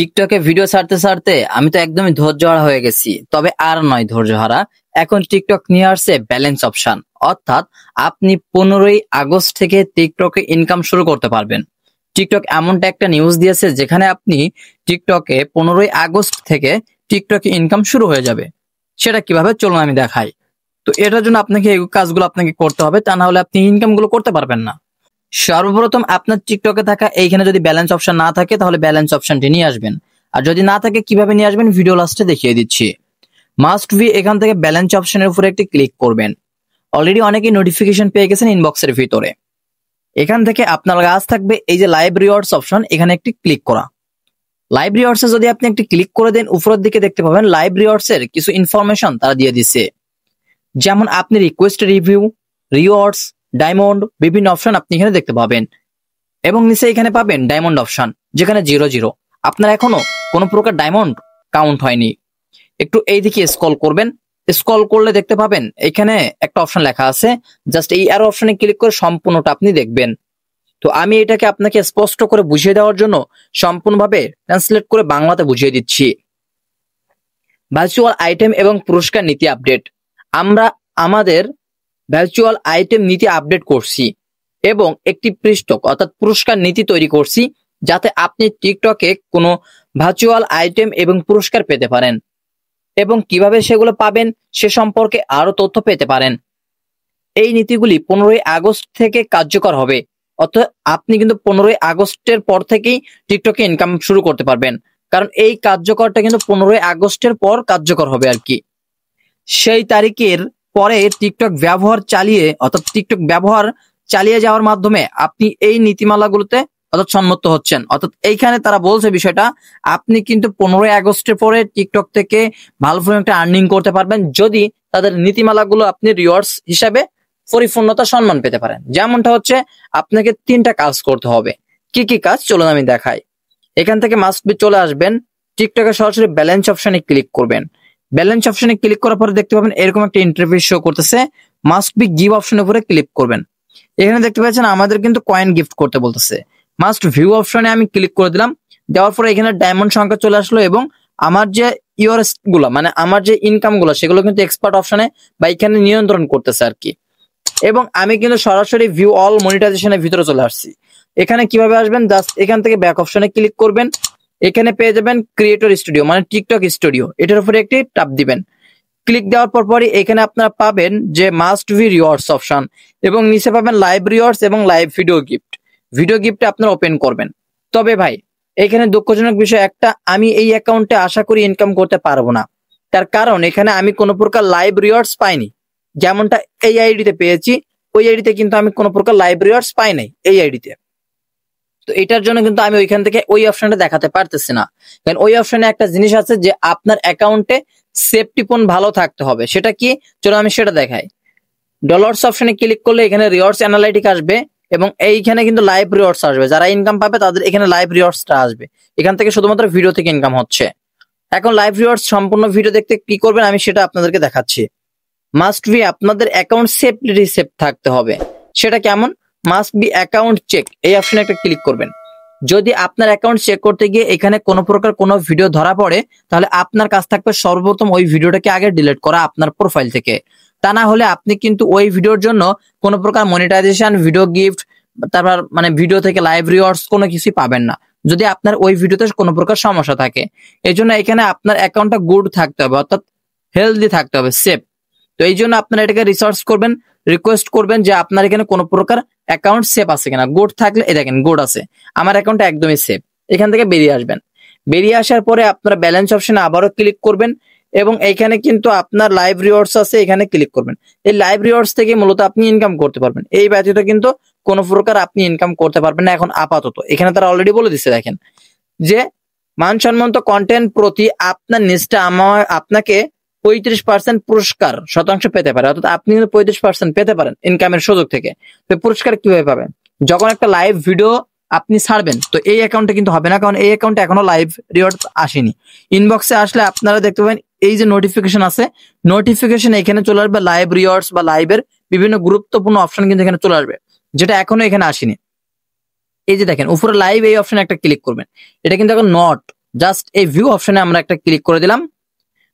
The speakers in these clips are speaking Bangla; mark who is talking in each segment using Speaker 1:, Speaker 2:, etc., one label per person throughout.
Speaker 1: টিকটকে ভিডিও ছাড়তে ছাড়তে আমি তো একদমই ধৈর্যহারা হয়ে গেছি। তবে আর নয় ধৈর্যহারা, এখন টিকটক নিয়ে আসছে ব্যালেন্স অপশন। অর্থাৎ আপনি 15ই আগস্ট থেকে টিকটকে ইনকাম শুরু করতে পারবেন। টিকটক এমনটা একটা নিউজ দিয়েছে যেখানে আপনি টিকটকে 15ই আগস্ট থেকে টিকটকে ইনকাম শুরু হয়ে যাবে। সেটা কিভাবে চলুন আমি দেখাই। তো এটার জন্য আপনাকে এই কাজগুলো আপনাকে করতে হবে, তা না হলে আপনি ইনকাম গুলো করতে পারবেন না। সর্বপ্রথম আপনার টিকটকে থাকা এইখানে যদি ব্যালেন্স অপশন না থাকে তাহলে ব্যালেন্স অপশনটি নিয়ে আসবেন। আর যদি না থাকে কিভাবে নিয়ে আসবেন ভিডিও লাস্টে দেখিয়ে দিচ্ছি। মাস্ট বি এখান থেকে ব্যালেন্স অপশনের উপরে একটি ক্লিক করবেন। অলরেডি অনেকেই নোটিফিকেশন পেয়ে গেছেন ইনবক্সের ভিতরে। এখান থেকে আপনার কাজ থাকবে এই যে লাইভ রিওয়ার্ডস অপশন, এখানে একটি ক্লিক করা। লাইভ রিওয়ার্ডসে যদি আপনি একটি ক্লিক করে দেন উপরের দিকে দেখতে পাবেন লাইভ রিওয়ার্ডস এর কিছু ইনফরমেশন তারা দিয়ে দিচ্ছে। যেমন আপনি রিকোয়েস্ট, রিভিউ, রিওয়ার্ডস, ডায়মন্ড, বিভিন্ন অপশন আপনি এখানে দেখতে পাবেন। এবং নিচে এখানে পাবেন ডায়মন্ড অপশন, যেখানে 0 আপনার এখনো কোনো প্রকার ডায়মন্ড কাউন্ট হয়নি। একটু এই দিকে স্ক্রল করবেন। স্ক্রল করলে দেখতে পাবেন এখানে একটা অপশন লেখা আছে, জাস্ট এই অ্যারো অপশনে ক্লিক করে সম্পূর্ণটা আপনি দেখবেন। তো আমি এটাকে আপনাকে স্পষ্ট করে বুঝিয়ে দেওয়ার জন্য সম্পূর্ণভাবে ট্রান্সলেট করে বাংলাতে বুঝিয়ে দিচ্ছি। ভার্চুয়াল আইটেম এবং পুরস্কার নীতি আপডেট। আমরা আমাদের ভার্চুয়াল আইটেম নীতি আপডেট করছি এবং একটি পৃষ্ঠক অর্থাৎ পুরস্কার নীতি তৈরি করছি, যাতে আপনি টিকটকে কোনো ভার্চুয়াল আইটেম এবং পুরস্কার পেতে পারেন এবং কিভাবে সেগুলো পাবেন সে সম্পর্কে আরো তথ্য পেতে পারেন। এই নীতিগুলি 15ই আগস্ট থেকে কার্যকর হবে। অর্থাৎ আপনি কিন্তু 15ই আগস্টের পর থেকেই টিকটকে ইনকাম শুরু করতে পারবেন, কারণ এই কার্যকরটা কিন্তু 15ই আগস্টের পর কার্যকর হবে আর কি। সেই তারিখের পরে টিকটক ব্যবহার চালিয়ে যাওয়ার মাধ্যমে আপনি এই নীতিমালাগুলোতে অর্থাৎ সম্মত হচ্ছেন। অর্থাৎ এইখানে তারা বলছে বিষয়টা, আপনি কিন্তু 15ই আগস্টের পরে টিকটক থেকে ভালো একটা আর্নিং করতে পারবেন যদি তাদের নীতিমালাগুলো আপনি রিওয়ার্ডস হিসাবে পরিপূর্ণতা সম্মান পেতে পারেন। যেমনটা হচ্ছে আপনাকে 3টা কাজ করতে হবে। কি কি কাজ চলুন আমি দেখাই। এখান থেকে মাস্ট বি চলে আসবেন, টিকটকে সরাসরি ব্যালেন্স অপশনে ক্লিক করবেন। ব্যালেন্স অপশনে ক্লিক করার পরে দেখতে পাবেন এরকম একটা ইন্টারফেস শো করতেছে। মাস্ট বি গিভ অপশনের উপরে ক্লিক করবেন। এখানে দেখতে পাচ্ছেন আমাদের কিন্তু কয়েন গিফট করতে বলতেছে। মাস্ট ভিউ অপশনে আমি ক্লিক করে দিলাম। দেওয়ার পরে এখানে ডায়মন্ড সংখ্যা চলে আসলো এবং আমার যে ইউরস গুলো মানে আমার যে ইনকাম গুলো সেগুলো কিন্তু এক্সপার্ট অপশনে বা এখানে নিয়ন্ত্রণ করতেছে আর কি। এবং আমি কিন্তু সরাসরি ভিউ অল মনিটাইজেশনের ভিতরে চলে আসছি। এখানে কিভাবে আসবেন, জাস্ট এখান থেকে ব্যাক অপশনে ক্লিক করবেন। এখানে পেয়ে যাবেন ক্রিয়েটর স্টুডিও মানে টিকটক স্টুডিও, এটার উপরে একটি ট্যাপ দিবেন। ক্লিক দেওয়ার পরই এখানে আপনারা পাবেন যে মাস্ট বি রিওয়ার্ডস অপশন এবং নিচে পাবেন লাইভ রিওয়ার্ডস এবং লাইভ ভিডিও গিফট। ভিডিও গিফটে আপনারা ওপেন করবেন। তবে ভাই এখানে দুঃখজনক বিষয় একটা, আমি এই অ্যাকাউন্টে আশা করি ইনকাম করতে পারবো না। তার কারণ এখানে আমি কোনো প্রকার লাইভ রিওয়ার্ডস পাইনি। যেমনটা এই আইডিতে পেয়েছি ওই আইডিতে কিন্তু আমি কোনো প্রকার লাইভ রিওয়ার্ডস পাই নাই এই আইডিতে। তো এটার জন্য কিন্তু আমি ওইখান থেকে ওই অপশনটা দেখাতে পারতেছি না, কারণ ওই অপশনে একটা জিনিস আছে যে আপনার অ্যাকাউন্টে সেফটিপন ভালো থাকতে হবে। সেটা কি, চলো আমি সেটা দেখাই। ডলার্স অপশনে ক্লিক করলে এখানে রিওয়ার্ডস অ্যানালাইটিক আসবে এবং এইখানে কিন্তু লাইভ রিওয়ার্ডস আসবে। যারা ইনকাম পাবে তাদের এখানে লাইভ রিওয়ার্ডসটা আসবে। এখান থেকে শুধুমাত্র ভিডিও থেকে ইনকাম হচ্ছে। এখন লাইভ রিওয়ার্ডস সম্পূর্ণ ভিডিও দেখতে কি করবেন আমি সেটা আপনাদেরকে দেখাচ্ছি। মাস্ট বি আপনাদের অ্যাকাউন্ট সেফলি সেফ থাকতে হবে। সেটা কেমন, মাস্ট বি অ্যাকাউন্ট চেক এই অপশনে একটা ক্লিক করবেন। যদি আপনার অ্যাকাউন্ট চেক করতে গিয়ে এখানে কোনো প্রকার কোনো ভিডিও ধরা পড়ে তাহলে আপনার কাজ থাকবে সর্বপ্রথম ওই ভিডিওটাকে আগে ডিলিট করা আপনার প্রোফাইল থেকে। তা না হলে আপনি কিন্তু ওই ভিডিওর জন্য কোনো প্রকার মনিটাইজেশন, ভিডিও গিফট, তারপর মানে ভিডিও থেকে লাইভ রিওয়ার্ডস কোনো কিছুই পাবেন না যদি আপনার ওই ভিডিওতে কোনো প্রকার সমস্যা থাকে। এই জন্য এখানে আপনার অ্যাকাউন্টটা গুড থাকতে হবে, অর্থাৎ হেলদি থাকতে হবে, সেফ। তো এই জন্য আপনারা এটাকে রিসার্চ করবেন, রিকোয়েস্ট করবেন যে আপনার এখানে কোনো প্রকার অ্যাকাউন্ট সেফ আছে কিনা। গুড থাকলে এই দেখেন গুড আছে, আমার অ্যাকাউন্টটা একদমই সেফ। এখান থেকে বেরিয়ে আসবেন। বেরিয়ে আসার পরে আপনারা ব্যালেন্স অপশনে আবারও ক্লিক করবেন এবং এইখানে কিন্তু আপনার লাইভ রিওয়ার্ডস আছে, এখানে ক্লিক করবেন। এই লাইভ রিওয়ার্ডস থেকে মূলত আপনি ইনকাম করতে পারবেন। এই ব্যতীত কিন্তু কোনো প্রকার আপনি ইনকাম করতে পারবেন না এখন আপাতত। এখানে তারা অলরেডি বলে দিচ্ছে দেখেন যে মানসম্মত কন্টেন্ট প্রতি আপনার নিষ্ঠা আপনাকে 35% পুরস্কার শতাংশ পেতে পারে। অর্থাৎ আপনি কিন্তু 35% পেতে পারেন ইনকামের সুযোগ থেকে। তো পুরস্কার কিভাবে পাবেন, যখন একটা লাইভ ভিডিও আপনি ছাড়বেন তো এই অ্যাকাউন্টে কিন্তু হবে না, কারণ এই অ্যাকাউন্টে এখনো লাইভ রিওয়ার্ড আসেনি। ইনবক্সে আসলে আপনারা দেখতে পাবেন এই যে নোটিফিকেশন আছে, নোটিফিকেশন এখানে চলে আসবে লাইভ রিওয়ার্ডস বা লাইভের বিভিন্ন গুরুত্বপূর্ণ অপশন কিন্তু এখানে চলে আসবে, যেটা এখনো এখানে আসেনি। এই যে দেখেন উপরে লাইভ এই অপশনে একটা ক্লিক করবেন। এটা কিন্তু এখন নট জাস্ট এই ভিউ অপশনে আমরা একটা ক্লিক করে দিলাম।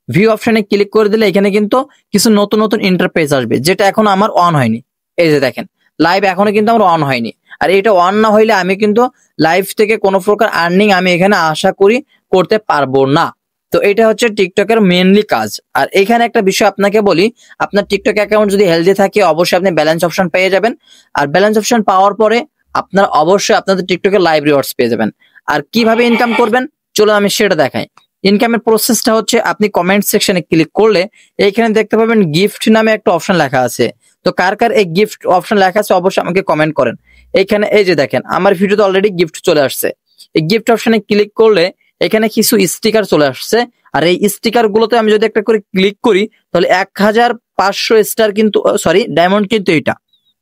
Speaker 1: ভিউ অপশনে ক্লিক করে দিলে এখানে কিন্তু কিছু নতুন নতুন ইন্টারফেস আসবে, যেটা এখন আমার অন হয়নি। এই যে দেখেন, লাইভ এখনো কিন্তু আমার অন হয়নি। আর এটা অন না হইলে আমি কিন্তু লাইভ থেকে কোনো প্রকার আর্নিং আমি এখানে আশা করি করতে পারবো না। তো এটা হচ্ছে টিকটকের মেইনলি কাজ। আর এখানে একটা বিষয় আপনাকে বলি, আপনার টিকটক অ্যাকাউন্ট যদি হেলদি থাকে অবশ্যই আপনি ব্যালেন্স অপশন পেয়ে যাবেন। আর ব্যালেন্স অপশন পাওয়ার পরে আপনার অবশ্যই আপনাদের টিকটকের লাইভ রিওয়ার্ডস পেয়ে যাবেন। আর কিভাবে ইনকাম করবেন চলো আমি সেটা দেখাই। ইনকামের প্রসেসটা হচ্ছে, আপনি কমেন্ট সেকশনে ক্লিক করলে এইখানে দেখতে পাবেন গিফট নামে একটা অপশন লেখা আছে। তো কার কার এই গিফট অপশন লেখা আছে অবশ্যই আমাকে কমেন্ট করেন। এইখানে এই যে দেখেন, আমার ভিডিওতে অলরেডি গিফট চলে আসছে। এই গিফট অপশনে ক্লিক করলে এখানে কিছু স্টিকার চলে আসছে। আর এই স্টিকার গুলোতে আমি যদি একটা করে ক্লিক করি তাহলে 1500 স্টার কিন্তু, সরি ডায়মন্ড কিন্তু এটা।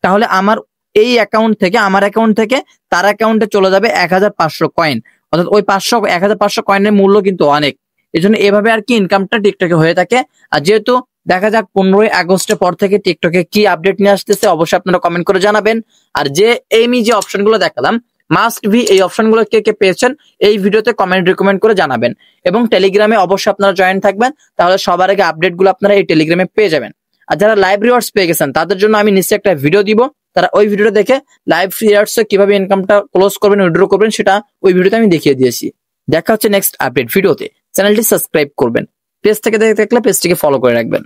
Speaker 1: তাহলে আমার এই অ্যাকাউন্ট থেকে, আমার অ্যাকাউন্ট থেকে তার অ্যাকাউন্টে চলে যাবে 1500 কয়েন। অর্থাৎ ওই 1500 কয়েনের মূল্য কিন্তু অনেক। এই জন্য এভাবে আর কি ইনকামটা টিকটকে হয়ে থাকে। আর যেহেতু দেখা যাক 15ই আগস্টের পর থেকে টিকটকে কি আপডেট নিয়ে আসতেছে অবশ্যই আপনারা কমেন্ট করে জানাবেন। আর যে আমি যে অপশনগুলো দেখালাম মাস্ট বি, এই অপশনগুলো কে কে পেয়েছেন এই ভিডিওতে কমেন্ট রিকমেন্ড করে জানাবেন। এবং টেলিগ্রামে অবশ্যই আপনারা জয়েন থাকবেন, তাহলে সবার আগে আপডেটগুলো আপনারা এই টেলিগ্রামে পেয়ে যাবেন। আর যারা লাইভ রিওয়ার্ডস পেয়ে গেছেন তাদের জন্য আমি নিশ্চয়ই একটা ভিডিও দিব, তারা ওই ভিডিওটা দেখে লাইভ রিওয়ার্ডসে কিভাবে ইনকামটা ক্লোজ করবেন, উইথড্র করবেন সেটা ওই ভিডিওতে আমি দেখিয়ে দিয়েছি। দেখা হচ্ছে নেক্সট আপডেট ভিডিওতে। চ্যানেলটি সাবস্ক্রাইব করবেন, পেজ থেকে দেখলে পেজটিকে ফলো করে রাখবেন।